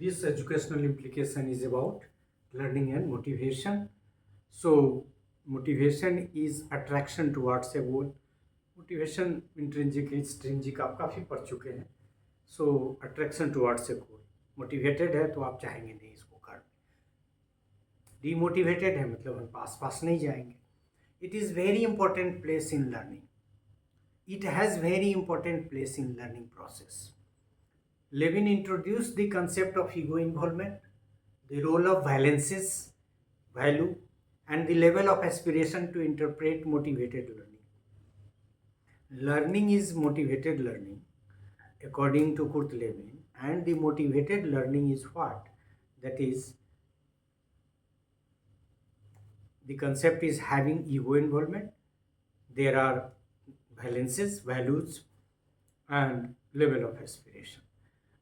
This educational implication is about learning and motivation. So, motivation is attraction towards a goal. Motivation intrinsic extrinsic आप काफ़ी पढ़ चुके हैं. So, attraction towards a goal. Motivated है तो आप चाहेंगे नहीं इसको कर. डीमोटिवेटेड है मतलब हम पास नहीं जाएंगे. It is very important place in learning. It has very important place in learning process. Levin introduced the concept of ego involvement, the role of valences, value, and the level of aspiration to interpret motivated learning. Learning is motivated learning, according to Kurt Lewin, and the motivated learning is what? That is, the concept is having ego involvement. There are valences, values, and level of aspiration.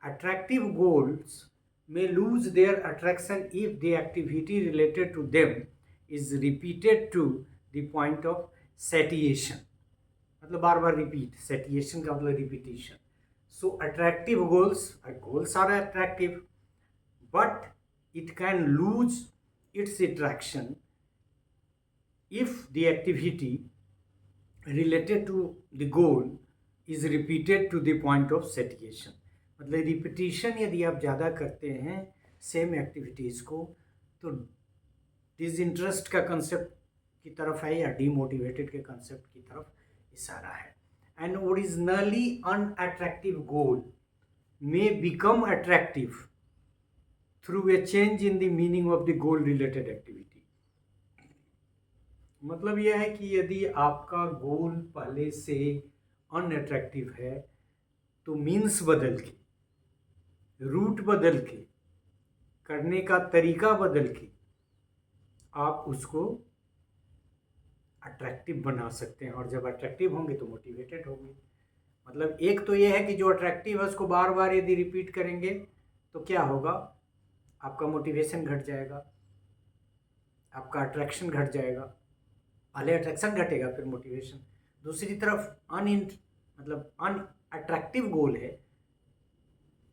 Attractive goals may lose their attraction if the activity related to them is repeated to the point of satiation. मतलब बार बार repeat. Satiation का मतलब repetition. So attractive goals are attractive, but it can lose its attraction if the activity related to the goal is repeated to the point of satiation. मतलब repetition यदि आप ज़्यादा करते हैं same activities को तो डिसइंटरेस्ट का कंसेप्ट की तरफ है या डीमोटिवेटेड के कंसेप्ट की तरफ इशारा है. An originally unattractive goal may become attractive through a change in the meaning of the goal related activity. मतलब यह है कि यदि आपका गोल पहले से अनअट्रैक्टिव है तो मीन्स बदल के, रूट बदल के, करने का तरीका बदल के आप उसको अट्रैक्टिव बना सकते हैं. और जब अट्रैक्टिव होंगे तो मोटिवेटेड होंगे. मतलब एक तो ये है कि जो अट्रैक्टिव है उसको बार बार यदि रिपीट करेंगे तो क्या होगा, आपका मोटिवेशन घट जाएगा, आपका अट्रैक्शन घट जाएगा. पहले अट्रैक्शन घटेगा फिर मोटिवेशन. दूसरी तरफ अनअट्रैक्टिव गोल है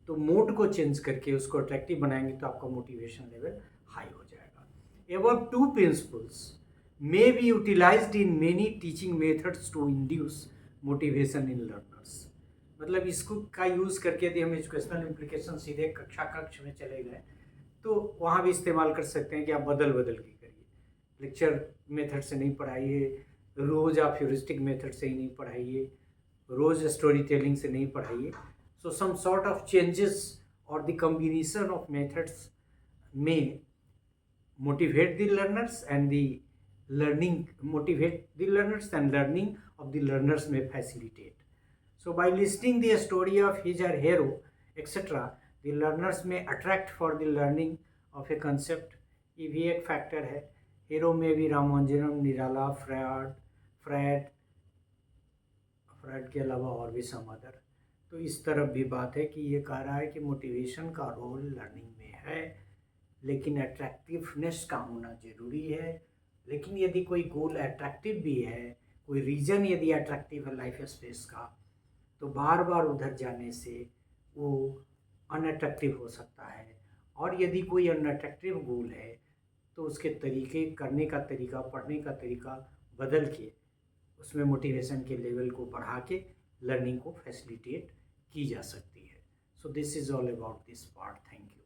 तो मोड को चेंज करके उसको अट्रैक्टिव बनाएंगे तो आपका मोटिवेशन लेवल हाई हो जाएगा. Above to principles may be utilized in many teaching methods to induce motivation in learners. मतलब इसको का यूज़ करके यदि हम एजुकेशनल इम्प्लीकेशन सीधे कक्ष में चले गए तो वहाँ भी इस्तेमाल कर सकते हैं कि आप बदल के करिए. लेक्चर मेथड से नहीं पढ़ाइए, रोज़ आप ह्यूरिस्टिक मेथड से ही नहीं पढ़ाइए, रोज़ स्टोरी टेलिंग से नहीं पढ़ाइए. So some sort of changes or the combination of methods may motivate the learners and learning of the learners may facilitate. So by listening the story of his or hero, etc., the learners may attract for the learning of a concept. ये भी एक factor है. Hero में भी रामानुजन, निराला, Fred के अलावा और भी सम अदर. तो इस तरफ भी बात है कि ये कह रहा है कि मोटिवेशन का रोल लर्निंग में है, लेकिन अट्रैक्टिवनेस का होना ज़रूरी है. लेकिन यदि कोई गोल अट्रैक्टिव भी है, कोई रीजन यदि अट्रैक्टिव है लाइफ स्पेस का, तो बार बार उधर जाने से वो अनअट्रैक्टिव हो सकता है. और यदि कोई अनअट्रैक्टिव गोल है तो उसके तरीके, करने का तरीका, पढ़ने का तरीका बदल के उसमें मोटिवेशन के लेवल को बढ़ा के लर्निंग को फैसिलिटेट की जा सकती है. So this is all about this part. Thank you.